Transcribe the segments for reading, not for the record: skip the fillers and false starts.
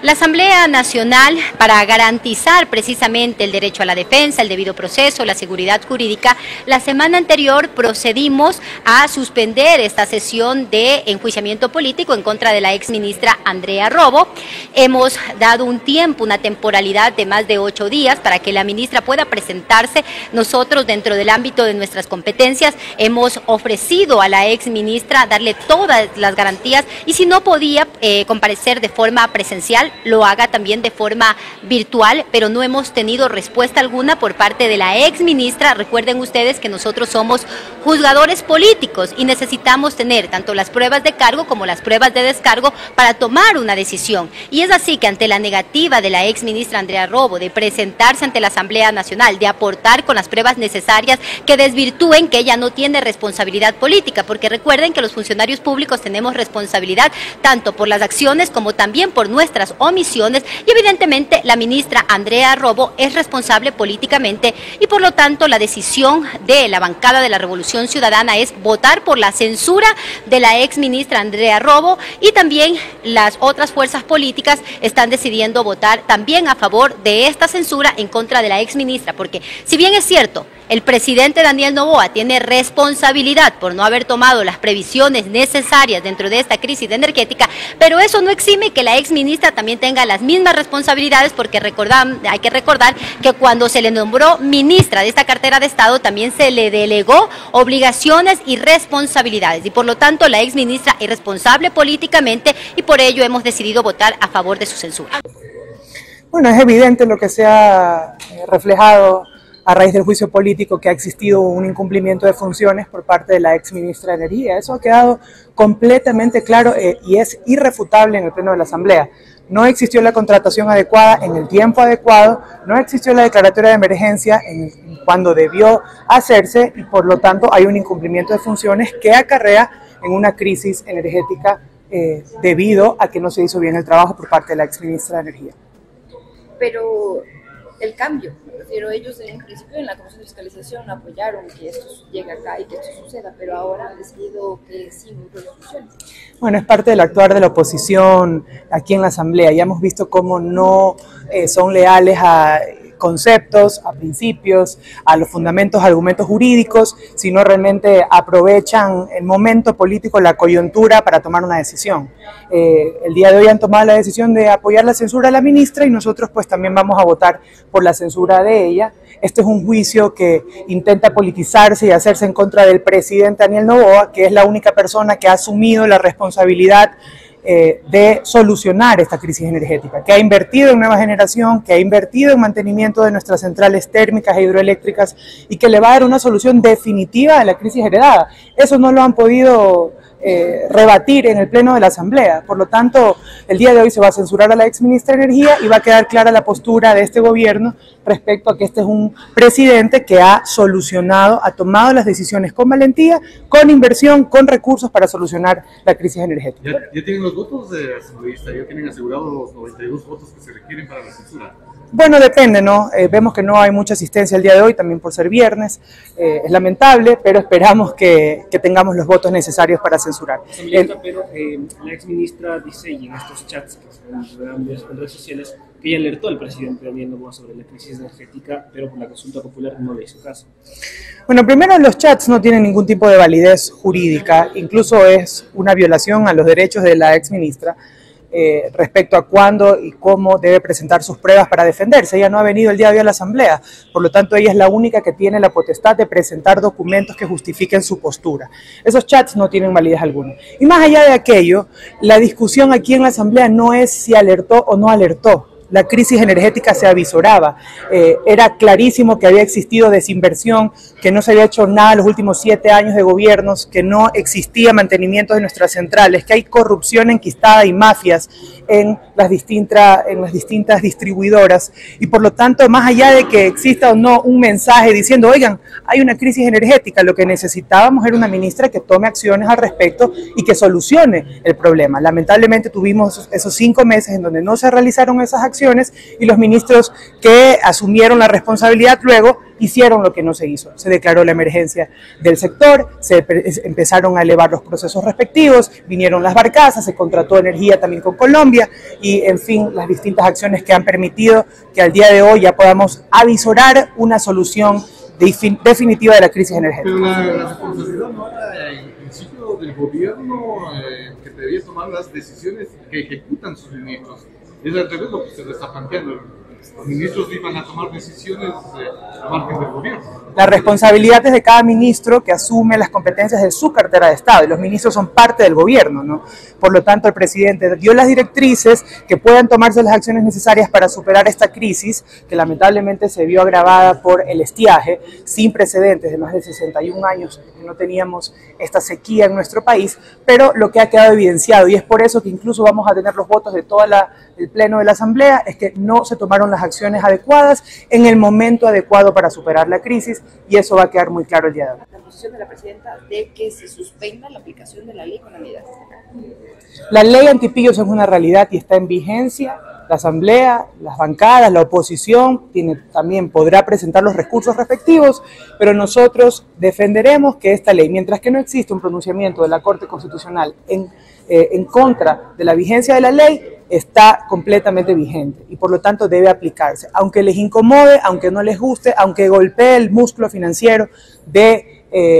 La Asamblea Nacional, para garantizar precisamente el derecho a la defensa, el debido proceso, la seguridad jurídica, la semana anterior procedimos a suspender esta sesión de enjuiciamiento político en contra de la exministra Andrea Robo. Hemos dado un tiempo, una temporalidad de más de 8 días para que la ministra pueda presentarse. Nosotros, dentro del ámbito de nuestras competencias, hemos ofrecido a la exministra darle todas las garantías y si no podía comparecer de forma presencial, lo haga también de forma virtual, pero no hemos tenido respuesta alguna por parte de la exministra. Recuerden ustedes que nosotros somos juzgadores políticos y necesitamos tener tanto las pruebas de cargo como las pruebas de descargo para tomar una decisión. Y es así que ante la negativa de la exministra Andrea Robo de presentarse ante la Asamblea Nacional, de aportar con las pruebas necesarias que desvirtúen que ella no tiene responsabilidad política, porque recuerden que los funcionarios públicos tenemos responsabilidad tanto por las acciones como también por nuestras omisiones, y evidentemente la ministra Andrea Robo es responsable políticamente y por lo tanto la decisión de la bancada de la Revolución Ciudadana es votar por la censura de la exministra Andrea Robo, y también las otras fuerzas políticas están decidiendo votar también a favor de esta censura en contra de la exministra, porque si bien es cierto, el presidente Daniel Noboa tiene responsabilidad por no haber tomado las previsiones necesarias dentro de esta crisis energética, pero eso no exime que la exministra también tenga las mismas responsabilidades, porque hay que recordar que cuando se le nombró ministra de esta cartera de Estado también se le delegó obligaciones y responsabilidades, y por lo tanto la exministra es responsable políticamente y por ello hemos decidido votar a favor de su censura. Bueno, es evidente lo que se ha reflejado a raíz del juicio político, que ha existido un incumplimiento de funciones por parte de la exministra de Energía. Eso ha quedado completamente claro y es irrefutable en el Pleno de la Asamblea. No existió la contratación adecuada en el tiempo adecuado, no existió la declaratoria de emergencia cuando debió hacerse y por lo tanto hay un incumplimiento de funciones que acarrea en una crisis energética debido a que no se hizo bien el trabajo por parte de la exministra de Energía. Pero el cambio, me refiero, ellos en principio en la Comisión de Fiscalización apoyaron que esto llegue acá y que esto suceda, pero ahora han decidido que sí, no funcione. Bueno, es parte del actuar de la oposición aquí en la Asamblea. Ya hemos visto cómo no son leales a conceptos, a principios, a los fundamentos, argumentos jurídicos, sino realmente aprovechan el momento político, la coyuntura para tomar una decisión. El día de hoy han tomado la decisión de apoyar la censura a la ministra y nosotros pues también vamos a votar por la censura de ella. Este es un juicio que intenta politizarse y hacerse en contra del presidente Daniel Noboa, que es la única persona que ha asumido la responsabilidad de solucionar esta crisis energética, que ha invertido en nueva generación, que ha invertido en mantenimiento de nuestras centrales térmicas e hidroeléctricas y que le va a dar una solución definitiva a la crisis heredada. Eso no lo han podido rebatir en el Pleno de la Asamblea. Por lo tanto, el día de hoy se va a censurar a la exministra de Energía y va a quedar clara la postura de este gobierno respecto a que este es un presidente que ha solucionado, ha tomado las decisiones con valentía, con inversión, con recursos para solucionar la crisis energética. ¿Ya tienen los votos de asambleísta? ¿Ya tienen asegurados los 92 votos que se requieren para la censura? Bueno, depende, ¿no? Vemos que no hay mucha asistencia el día de hoy, también por ser viernes. Es lamentable, pero esperamos que tengamos los votos necesarios para censurar. Pero la exministra dice, y en estos chats que se ven en redes sociales, que ella alertó al presidente Daniel Noboa sobre la crisis energética, pero por la consulta popular no le hizo caso. Bueno, primero, los chats no tienen ningún tipo de validez jurídica, incluso es una violación a los derechos de la exministra. Respecto a cuándo y cómo debe presentar sus pruebas para defenderse. Ella no ha venido el día de hoy a la Asamblea, por lo tanto ella es la única que tiene la potestad de presentar documentos que justifiquen su postura. Esos chats no tienen validez alguna. Y más allá de aquello, la discusión aquí en la Asamblea no es si alertó o no alertó. La crisis energética se avisoraba, era clarísimo que había existido desinversión, que no se había hecho nada en los últimos 7 años de gobiernos, que no existía mantenimiento de nuestras centrales, que hay corrupción enquistada y mafias en las distintas distribuidoras y por lo tanto, más allá de que exista o no un mensaje diciendo, oigan, hay una crisis energética, lo que necesitábamos era una ministra que tome acciones al respecto y que solucione el problema. Lamentablemente tuvimos esos 5 meses en donde no se realizaron esas acciones y los ministros que asumieron la responsabilidad luego hicieron lo que no se hizo. Se declaró la emergencia del sector, se empezaron a elevar los procesos respectivos, vinieron las barcazas, se contrató energía también con Colombia y, en fin, las distintas acciones que han permitido que al día de hoy ya podamos avisorar una solución definitiva de la crisis energética. Pero la responsabilidad no era en principio del gobierno que debía tomar las decisiones que ejecutan sus ministros. Es al revés lo que se le está planteando. Los ministros iban a tomar decisiones a margen del gobierno. La responsabilidad es de cada ministro que asume las competencias de su cartera de Estado, y los ministros son parte del gobierno, ¿no? Por lo tanto, el presidente dio las directrices que puedan tomarse las acciones necesarias para superar esta crisis, que lamentablemente se vio agravada por el estiaje sin precedentes de más de 61 años, que no teníamos esta sequía en nuestro país, pero lo que ha quedado evidenciado, y es por eso que incluso vamos a tener los votos de todo el pleno de la Asamblea, es que no se tomaron las acciones adecuadas en el momento adecuado para superar la crisis, y eso va a quedar muy claro el día de hoy. La posición de la presidenta de que se suspenda la aplicación de la ley con la medida. La ley antipillos es una realidad y está en vigencia. La Asamblea, las bancadas, la oposición también podrá presentar los recursos respectivos, pero nosotros defenderemos que esta ley, mientras que no existe un pronunciamiento de la Corte Constitucional en contra de la vigencia de la ley, está completamente vigente y por lo tanto debe aplicarse, aunque les incomode, aunque no les guste, aunque golpee el músculo financiero de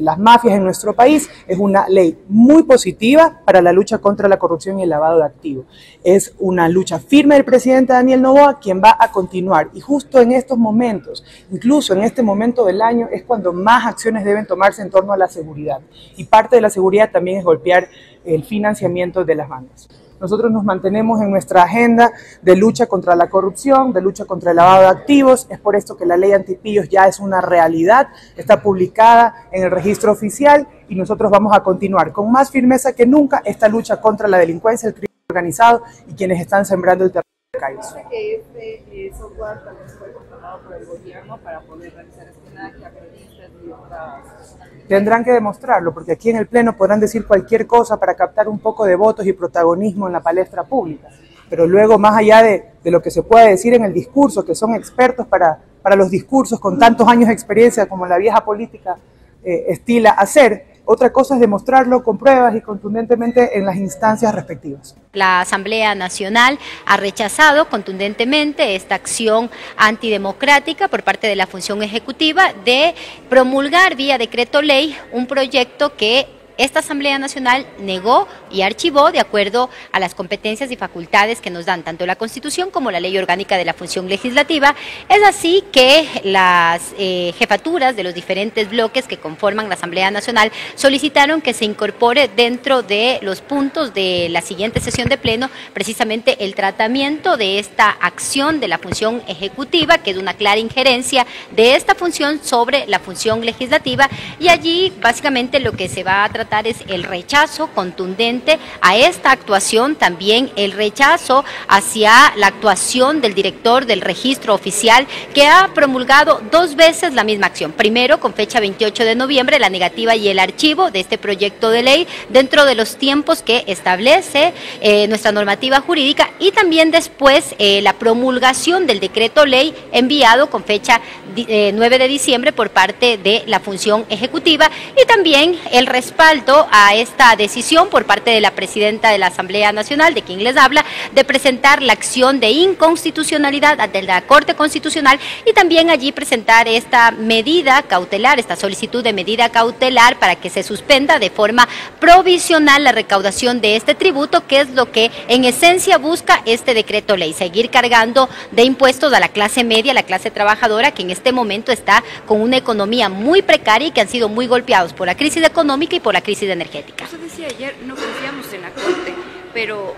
las mafias en nuestro país. Es una ley muy positiva para la lucha contra la corrupción y el lavado de activos. Es una lucha firme del presidente Daniel Noboa, quien va a continuar, y justo en estos momentos, incluso en este momento del año, es cuando más acciones deben tomarse en torno a la seguridad, y parte de la seguridad también es golpear el financiamiento de las bandas. Nosotros nos mantenemos en nuestra agenda de lucha contra la corrupción, de lucha contra el lavado de activos. Es por esto que la ley antipillos ya es una realidad, está publicada en el registro oficial, y nosotros vamos a continuar con más firmeza que nunca esta lucha contra la delincuencia, el crimen organizado y quienes están sembrando el terror en el país. Que este software también fue controlado por el gobierno para poder realizar espionaje a periodistas y otras. Tendrán que demostrarlo, porque aquí en el Pleno podrán decir cualquier cosa para captar un poco de votos y protagonismo en la palestra pública, pero luego, más allá de lo que se puede decir en el discurso, que son expertos para los discursos con tantos años de experiencia como la vieja política estila hacer, otra cosa es demostrarlo con pruebas y contundentemente en las instancias respectivas. La Asamblea Nacional ha rechazado contundentemente esta acción antidemocrática por parte de la función ejecutiva de promulgar vía decreto ley un proyecto que esta Asamblea Nacional negó y archivó de acuerdo a las competencias y facultades que nos dan tanto la Constitución como la Ley Orgánica de la Función Legislativa. Es así que las jefaturas de los diferentes bloques que conforman la Asamblea Nacional solicitaron que se incorpore dentro de los puntos de la siguiente sesión de pleno precisamente el tratamiento de esta acción de la función ejecutiva, que es una clara injerencia de esta función sobre la función legislativa, y allí básicamente lo que se va a tratar es el rechazo contundente a esta actuación, también el rechazo hacia la actuación del director del registro oficial, que ha promulgado 2 veces la misma acción. Primero, con fecha 28 de noviembre, la negativa y el archivo de este proyecto de ley dentro de los tiempos que establece nuestra normativa jurídica, y también después la promulgación del decreto ley enviado con fecha 9 de diciembre por parte de la función ejecutiva, y también el respaldo a esta decisión por parte de la presidenta de la Asamblea Nacional, de quien les habla, de presentar la acción de inconstitucionalidad ante la Corte Constitucional, y también allí presentar esta medida cautelar, esta solicitud de medida cautelar para que se suspenda de forma provisional la recaudación de este tributo, que es lo que en esencia busca este decreto ley, seguir cargando de impuestos a la clase media, a la clase trabajadora, que en este momento está con una economía muy precaria y que han sido muy golpeados por la crisis económica y por la crisis energética. Usted decía ayer, no confiamos en la Corte, pero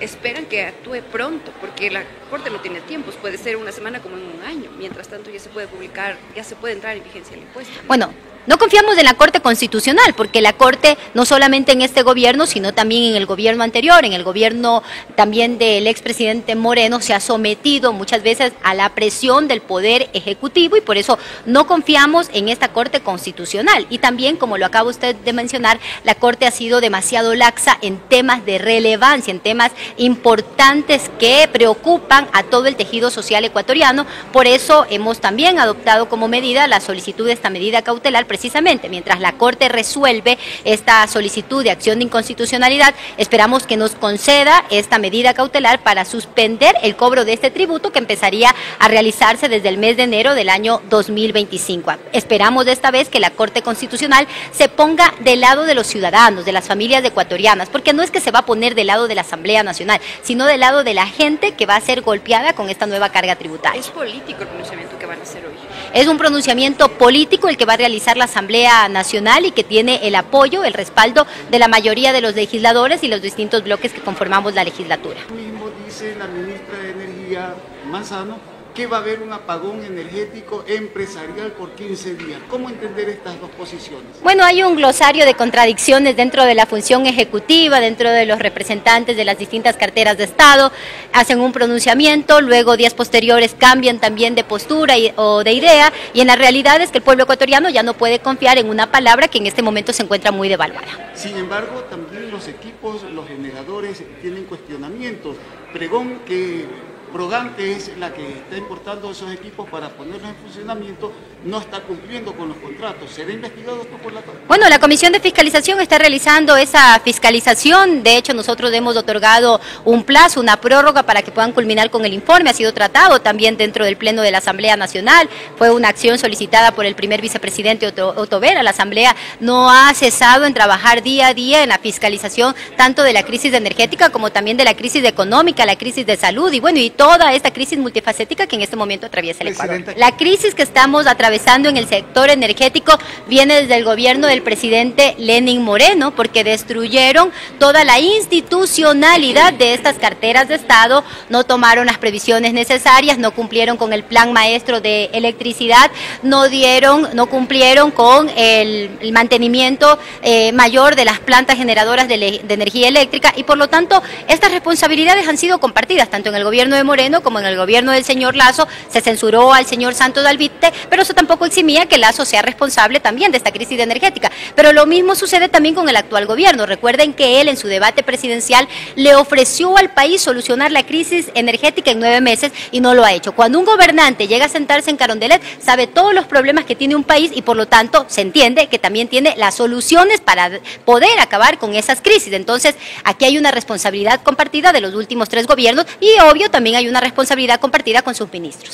esperan que actúe pronto, porque la Corte no tiene tiempos, puede ser una semana como en un año, mientras tanto ya se puede publicar, ya se puede entrar en vigencia el impuesto. Bueno, No confiamos en la Corte Constitucional, porque la Corte, no solamente en este gobierno, sino también en el gobierno anterior, en el gobierno también del expresidente Moreno, se ha sometido muchas veces a la presión del Poder Ejecutivo y por eso no confiamos en esta Corte Constitucional. Y también, como lo acaba usted de mencionar, la Corte ha sido demasiado laxa en temas de relevancia, en temas importantes que preocupan a todo el tejido social ecuatoriano. Por eso hemos también adoptado como medida la solicitud de esta medida cautelar, precisamente mientras la Corte resuelve esta solicitud de acción de inconstitucionalidad. Esperamos que nos conceda esta medida cautelar para suspender el cobro de este tributo que empezaría a realizarse desde el mes de enero del año 2025. Esperamos de esta vez que la Corte Constitucional se ponga del lado de los ciudadanos, de las familias ecuatorianas, porque no es que se va a poner del lado de la Asamblea Nacional, sino del lado de la gente que va a ser golpeada con esta nueva carga tributaria. ¿Es político el pronunciamiento que van a hacer hoy? Es un pronunciamiento político el que va a realizar la Asamblea Nacional y que tiene el apoyo, el respaldo de la mayoría de los legisladores y los distintos bloques que conformamos la legislatura. Mismo dice la ministra de Energía, Manzano, que va a haber un apagón energético empresarial por 15 días. ¿Cómo entender estas dos posiciones? Bueno, hay un glosario de contradicciones dentro de la función ejecutiva, dentro de los representantes de las distintas carteras de Estado, hacen un pronunciamiento, luego días posteriores cambian también de postura o de idea, y en la realidad es que el pueblo ecuatoriano ya no puede confiar en una palabra que en este momento se encuentra muy devaluada. Sin embargo, también los equipos, los generadores tienen cuestionamientos. Pregón que Progante es la que está importando esos equipos para ponerlos en funcionamiento, no está cumpliendo con los contratos. ¿Será investigado esto por la Corte? Bueno, la Comisión de Fiscalización está realizando esa fiscalización. De hecho, nosotros hemos otorgado un plazo, una prórroga para que puedan culminar con el informe. Ha sido tratado también dentro del Pleno de la Asamblea Nacional. Fue una acción solicitada por el primer vicepresidente Otto Vera. La Asamblea no ha cesado en trabajar día a día en la fiscalización tanto de la crisis energética como también de la crisis económica, la crisis de salud y bueno, y toda esta crisis multifacética que en este momento atraviesa el Ecuador. La crisis que estamos atravesando en el sector energético viene desde el gobierno del presidente Lenín Moreno, porque destruyeron toda la institucionalidad de estas carteras de Estado, no tomaron las previsiones necesarias, no cumplieron con el plan maestro de electricidad, no cumplieron con el mantenimiento mayor de las plantas generadoras de energía eléctrica y por lo tanto estas responsabilidades han sido compartidas tanto en el gobierno de Moreno como en el gobierno del señor Lasso. Se censuró al señor Santos Dalvite, pero eso tampoco eximía que Lasso sea responsable también de esta crisis energética. Pero lo mismo sucede también con el actual gobierno. Recuerden que él en su debate presidencial le ofreció al país solucionar la crisis energética en 9 meses y no lo ha hecho. Cuando un gobernante llega a sentarse en Carondelet, sabe todos los problemas que tiene un país y por lo tanto se entiende que también tiene las soluciones para poder acabar con esas crisis. Entonces, aquí hay una responsabilidad compartida de los últimos 3 gobiernos y obvio también hay una responsabilidad compartida con sus ministros.